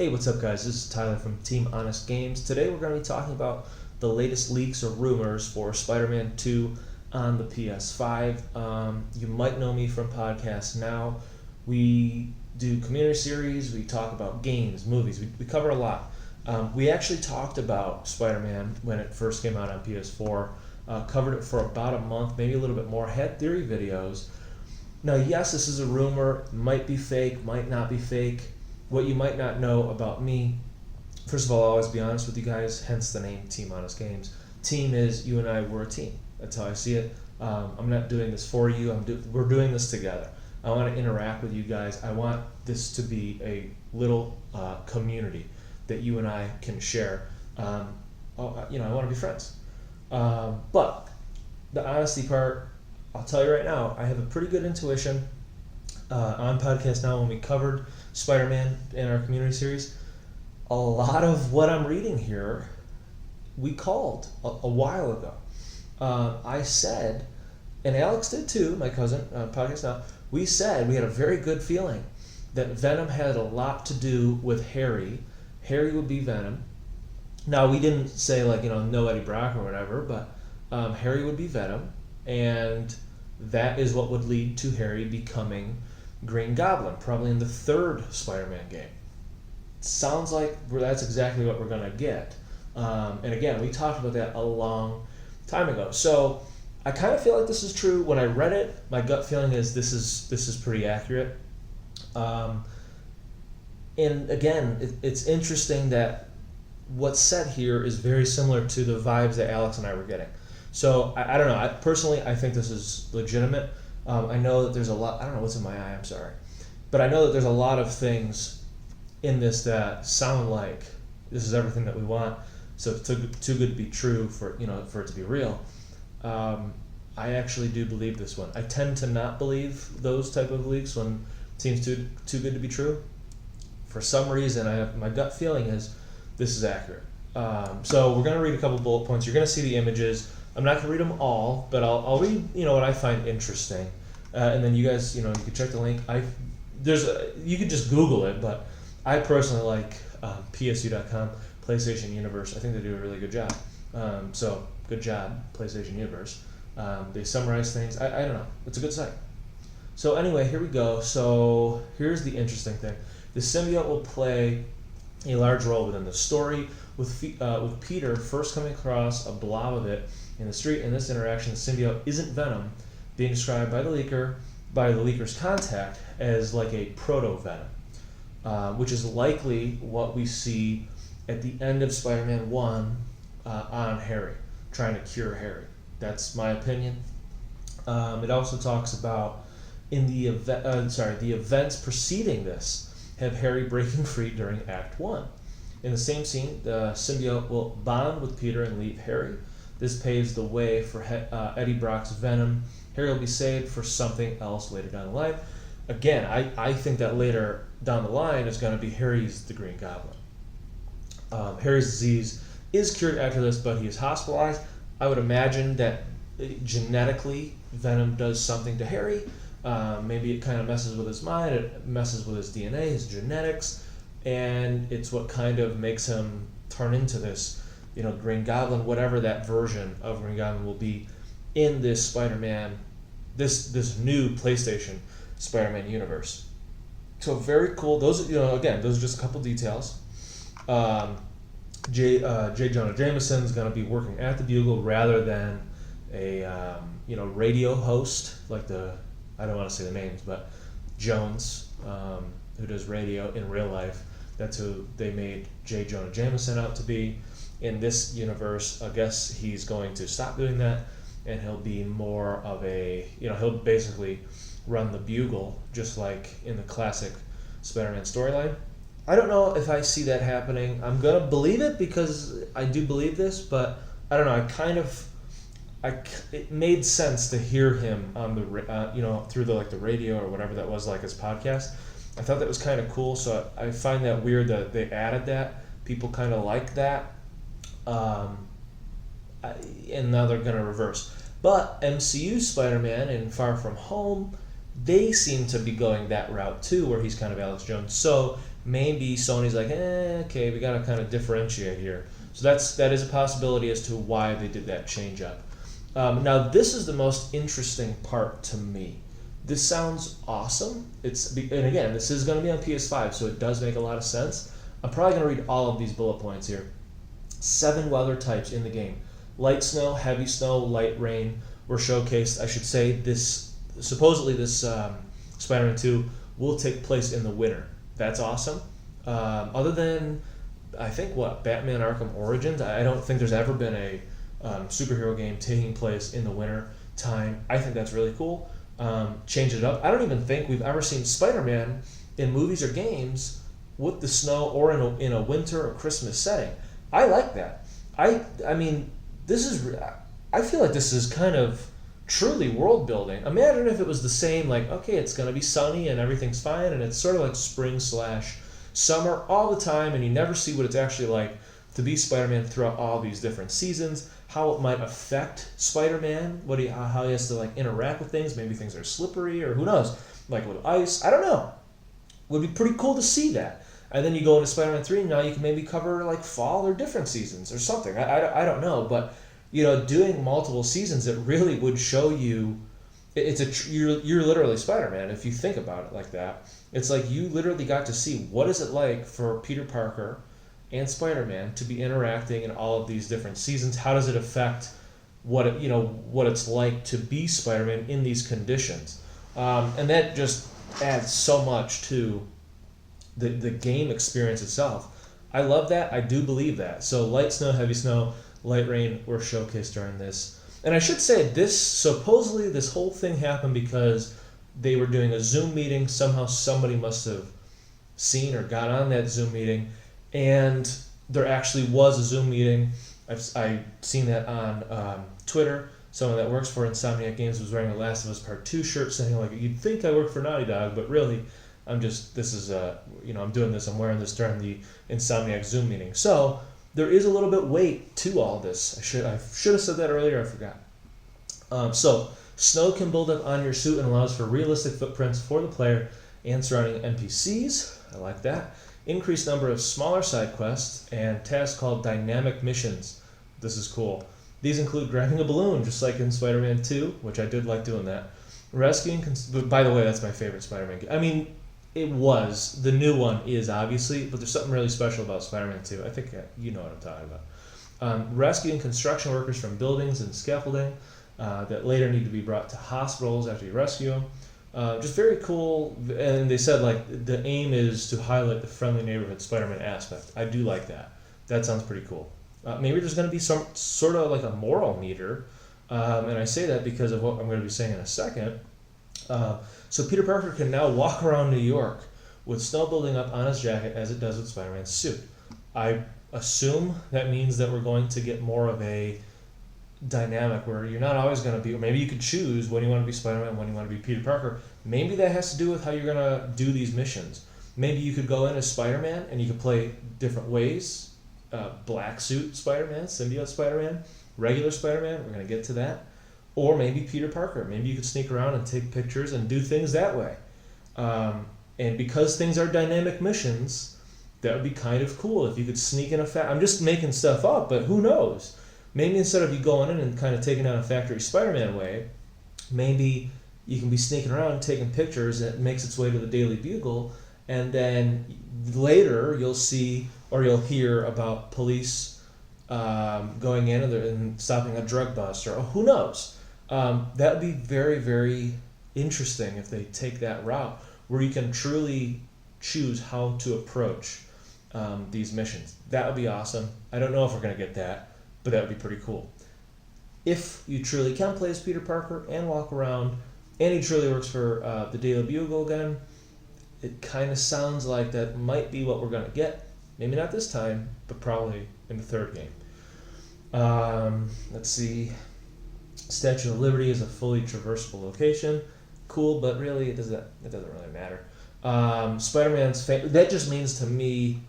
Hey, what's up, guys? This is Tyler from Team Honest Games. Today we're going to be talking about the latest leaks or rumors for SpiderMan 2 on the PS5. You might know me from podcasts now. We do community series, we talk about games, movies, we cover a lot. We actually talked about Spider-Man when it first came out on PS4, covered it for about a month, maybe a little bit more, had theory videos. Now, yes, this is a rumor, might be fake, might not be fake. What you might not know about me, first of all, I'll always be honest with you guys, hence the name Team Honest Games. Team is you and I, we're a team. That's how I see it. I'm not doing this for you, we're doing this together. I want to interact with you guys. I want this to be a little community that you and I can share. I want to be friends. But the honesty part, I'll tell you right now, I have a pretty good intuition. On Podcast Now, when we covered Spider-Man in our community series, a lot of what I'm reading here, we called a while ago. I said, and Alex did too, my cousin, Podcast Now, we said we had a very good feeling that Venom had a lot to do with Harry. Harry would be Venom. Now, we didn't say no Eddie Brock or whatever, but Harry would be Venom, and that is what would lead to Harry becoming Green Goblin, probably in the third Spider-Man game. Sounds like that's exactly what we're going to get. And again, we talked about that a long time ago. So I kind of feel like this is true. When I read it, my gut feeling is this is pretty accurate. And again, it's interesting that what's said here is very similar to the vibes that Alex and I were getting. So I don't know. Personally, I think this is legitimate. I know that there's a lot. I don't know what's in my eye. I'm sorry, but I know that there's a lot of things in this that sound like this is everything that we want. So it's too good to be true for it to be real. I actually do believe this one. I tend to not believe those type of leaks when it seems too good to be true. For some reason, my gut feeling is this is accurate. So we're gonna read a couple bullet points. You're gonna see the images. I'm not going to read them all, but I'll read what I find interesting, and then you guys you can check the link. You could just Google it, but I personally like PSU.com, PlayStation Universe. I think they do a really good job. So good job, PlayStation Universe. They summarize things. I don't know. It's a good site. So anyway, here we go. So here's the interesting thing: the symbiote will play a large role within the story, with Peter first coming across a blob of it in the street. In this interaction, the symbiote isn't Venom, being described by the leaker's contact as like a proto-Venom, which is likely what we see at the end of Spider-Man 1 on Harry, trying to cure Harry. That's my opinion. It also talks about the events preceding this have Harry breaking free during Act 1. In the same scene, the symbiote will bond with Peter and leave Harry. This paves the way for Eddie Brock's Venom. Harry will be saved for something else later down the line. Again, I think that later down the line is going to be Harry's the Green Goblin. Harry's disease is cured after this, but he is hospitalized. I would imagine that genetically Venom does something to Harry. Maybe it kind of messes with his mind, it messes with his DNA, his genetics, and it's what kind of makes him turn into this Green Goblin, whatever that version of Green Goblin will be in this Spider-Man, this new PlayStation Spider-Man universe. So very cool. Those those are just a couple details. J. Jonah Jameson's going to be working at the Bugle rather than a radio host like I don't want to say the names, but Jones, who does radio in real life. That's who they made J. Jonah Jameson out to be. In this universe, I guess he's going to stop doing that, and he'll be more of he'll basically run the Bugle, just like in the classic Spider-Man storyline. I don't know if I see that happening. I'm going to believe it because I do believe this, but I don't know. It made sense to hear him on the through the radio or whatever that was, like his podcast. I thought that was kind of cool, so I find that weird that they added that. People kind of like that. And now they're going to reverse. But MCU Spider-Man and Far From Home, they seem to be going that route too, where he's kind of Alex Jones. So maybe Sony's like, okay, we got to kind of differentiate here. So that is a possibility as to why they did that change up. Now this is the most interesting part to me. This sounds awesome. And again, this is going to be on PS5, so it does make a lot of sense. I'm probably going to read all of these bullet points here. 7 weather types in the game: light snow, heavy snow, light rain were showcased. I should say this Spider-Man 2 will take place in the winter. That's awesome. Other than, I think, Batman Arkham Origins, I don't think there's ever been a superhero game taking place in the winter time. I think that's really cool. Change it up. I don't even think we've ever seen Spider-Man in movies or games with the snow or in a winter or Christmas setting. I like that. I mean, I feel like this is kind of truly world building. Imagine if it was the same, like, okay, it's going to be sunny and everything's fine, and it's sort of like spring/summer all the time, and you never see what it's actually like to be Spider-Man throughout all these different seasons, how it might affect Spider-Man, how he has to like interact with things. Maybe things are slippery, or who knows, like with ice. I don't know. Would be pretty cool to see that. And then you go into Spider-Man 3, and now you can maybe cover like fall or different seasons or something. I don't know, but doing multiple seasons, it really would show you. You're literally Spider-Man if you think about it like that. It's like you literally got to see what is it like for Peter Parker and Spider-Man to be interacting in all of these different seasons. How does it affect what it's like to be Spider-Man in these conditions? And that just adds so much to the game experience itself. I love that. I do believe that. So light snow, heavy snow, light rain were showcased during this. And I should say supposedly this whole thing happened because they were doing a Zoom meeting. Somehow somebody must have seen or got on that Zoom meeting, and there actually was a Zoom meeting. I've seen that on Twitter. Someone that works for Insomniac Games was wearing a Last of Us Part 2 shirt saying, like, you'd think I work for Naughty Dog, but really, I'm doing this, I'm wearing this during the Insomniac Zoom meeting. So there is a little bit weight to all this. I should have said that earlier, I forgot. So snow can build up on your suit and allows for realistic footprints for the player and surrounding NPCs. I like that. Increased number of smaller side quests and tasks called dynamic missions. This is cool. These include grabbing a balloon, just like in Spider-Man 2, which I did like doing that. By the way, that's my favorite Spider-Man game. I mean, it was. The new one is, obviously, but there's something really special about Spider-Man 2. I think you know what I'm talking about. Rescuing construction workers from buildings and scaffolding that later need to be brought to hospitals after you rescue them. Just very cool. And they said, like, the aim is to highlight the friendly neighborhood Spider-Man aspect. I do like that. That sounds pretty cool. Maybe there's going to be some sort of like a moral meter. And I say that because of what I'm going to be saying in a second. So Peter Parker can now walk around New York with snow building up on his jacket as it does with Spider-Man's suit. I assume that means that we're going to get more of a dynamic where you're not always going to be, or maybe you could choose when you want to be Spider-Man, when you want to be Peter Parker. Maybe that has to do with how you're going to do these missions. Maybe you could go in as Spider-Man and you could play different ways. Black suit Spider-Man, symbiote Spider-Man, regular Spider-Man, we're going to get to that. Or maybe Peter Parker. Maybe you could sneak around and take pictures and do things that way. And because things are dynamic missions, that would be kind of cool if you could sneak in I'm just making stuff up, but who knows? Maybe instead of you going in and kind of taking out a factory Spider-Man way, maybe you can be sneaking around and taking pictures and it makes its way to the Daily Bugle, and then later you'll see or you'll hear about police going in and stopping a drug bust, or who knows. That would be very, very interesting if they take that route where you can truly choose how to approach these missions. That would be awesome. I don't know if we're going to get that, but that would be pretty cool. If you truly can play as Peter Parker and walk around, and he truly works for the Daily Bugle again, it kind of sounds like that might be what we're going to get. Maybe not this time, but probably in the third game. Let's see. Statue of Liberty is a fully traversable location. Cool, but really it doesn't really matter. Spider-Man's that just means to me,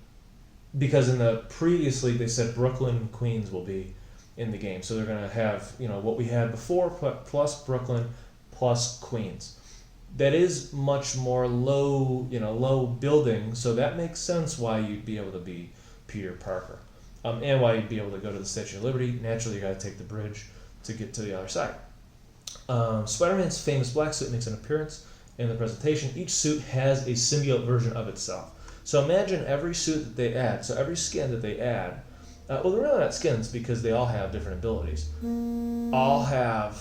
because in the previously they said Brooklyn and Queens will be in the game, so they're gonna have what we had before plus Brooklyn plus Queens. that is much more low, low building. So that makes sense why you'd be able to be Peter Parker, and why you'd be able to go to the Statue of Liberty. Naturally, you got to take the bridge to get to the other side. Spider-Man's famous black suit makes an appearance in the presentation. Each suit has a symbiote version of itself. So imagine every suit that they add. So every skin that they add. Well, they're really not skins because they all have different abilities. All have.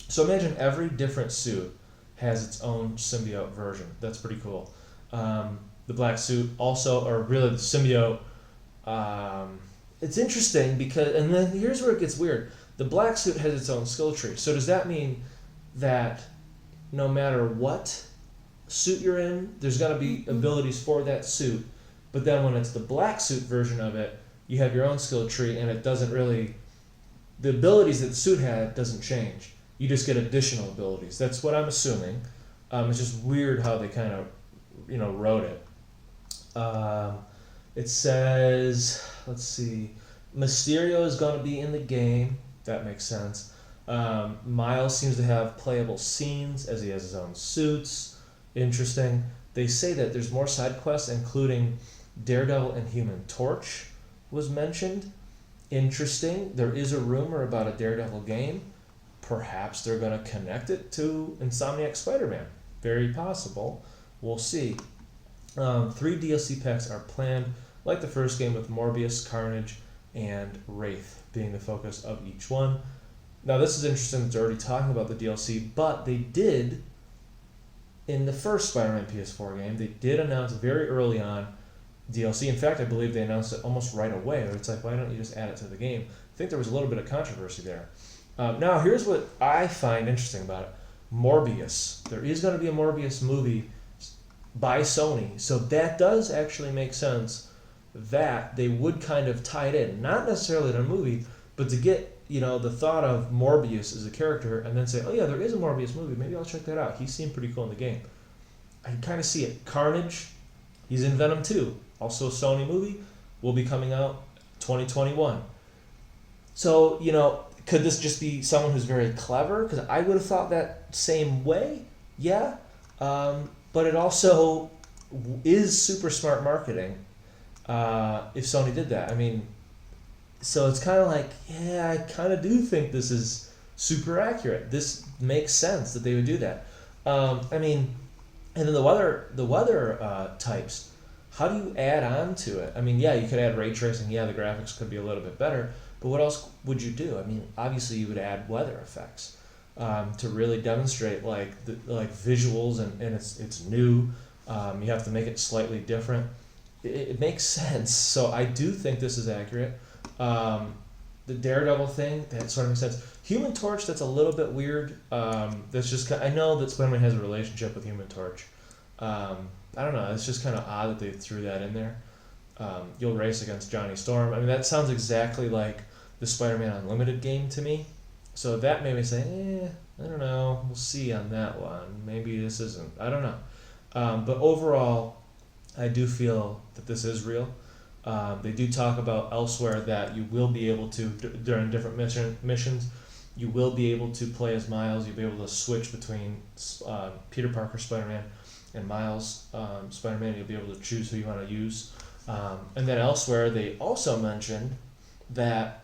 So imagine every different suit has its own symbiote version. That's pretty cool. The black suit also, or really the symbiote. It's interesting because, and then here's where it gets weird. The black suit has its own skill tree. So does that mean that no matter what suit you're in, there's got to be abilities for that suit, but then when it's the black suit version of it, you have your own skill tree, and it doesn't really, the abilities that the suit had doesn't change. You just get additional abilities. That's what I'm assuming. It's just weird how they kind of, wrote it. It says, let's see, Mysterio is going to be in the game. That makes sense. Miles seems to have playable scenes as he has his own suits. Interesting. They say that there's more side quests, including Daredevil and Human Torch was mentioned. Interesting. There is a rumor about a Daredevil game. Perhaps they're going to connect it to Insomniac Spider-Man. Very possible. We'll see. 3 DLC packs are planned, like the first game, with Morbius, Carnage, and Wraith being the focus of each one. Now, this is interesting. They're already talking about the DLC, but they did, in the first Spider-Man PS4 game, they did announce very early on DLC. In fact, I believe they announced it almost right away. It's like, why don't you just add it to the game? I think there was a little bit of controversy there. Now, here's what I find interesting about it. Morbius. There is going to be a Morbius movie by Sony, so that does actually make sense that they would kind of tie it in. Not necessarily in a movie, but to get, the thought of Morbius as a character and then say, oh yeah, there is a Morbius movie. Maybe I'll check that out. He seemed pretty cool in the game. I can kind of see it. Carnage, he's in Venom 2. Also a Sony movie, will be coming out 2021. So, could this just be someone who's very clever? Because I would have thought that same way. Yeah. But it also is super smart marketing if Sony did that. I mean, so it's kind of like, yeah, I kind of do think this is super accurate. This makes sense that they would do that. And then the weather types, how do you add on to it? I mean, yeah, you could add ray tracing. Yeah, the graphics could be a little bit better. But what else would you do? I mean, obviously you would add weather effects to really demonstrate visuals, and it's new. You have to make it slightly different. It makes sense. So I do think this is accurate. The Daredevil thing, that sort of makes sense. Human Torch, that's a little bit weird. That's just I know that Spider-Man has a relationship with Human Torch. I don't know. It's just kind of odd that they threw that in there. You'll race against Johnny Storm. I mean, that sounds exactly like the Spider-Man Unlimited game to me. So that made me say, I don't know. We'll see on that one. Maybe this isn't. I don't know. But overall, I do feel that this is real. They do talk about elsewhere that you will be able to, during different missions, you will be able to play as Miles. You'll be able to switch between Peter Parker Spider-Man and Miles Spider-Man. You'll be able to choose who you want to use. And then elsewhere, they also mentioned that,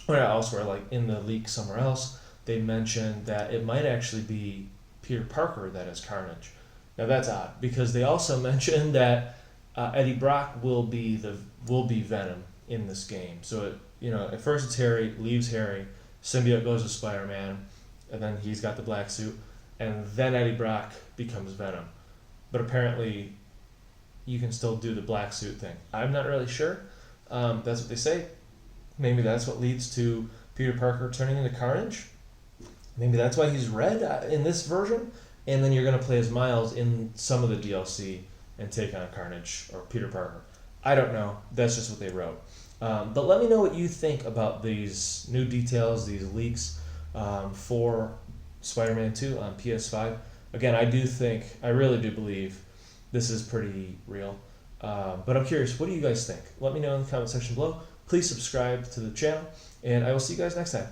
or not elsewhere, like in the leak somewhere else, they mentioned that it might actually be Peter Parker that is Carnage. Now that's odd, because they also mentioned that Eddie Brock will be Venom in this game. So at first it's Harry, leaves Harry, symbiote goes to Spider-Man, and then he's got the black suit, and then Eddie Brock becomes Venom. But apparently, you can still do the black suit thing. I'm not really sure. That's what they say. Maybe that's what leads to Peter Parker turning into Carnage. Maybe that's why he's red in this version. And then you're going to play as Miles in some of the DLC and take on Carnage or Peter Parker. I don't know. That's just what they wrote. But let me know what you think about these new details, these leaks for Spider-Man 2 on PS5. Again, I really do believe this is pretty real. But I'm curious, what do you guys think? Let me know in the comment section below. Please subscribe to the channel, and I will see you guys next time.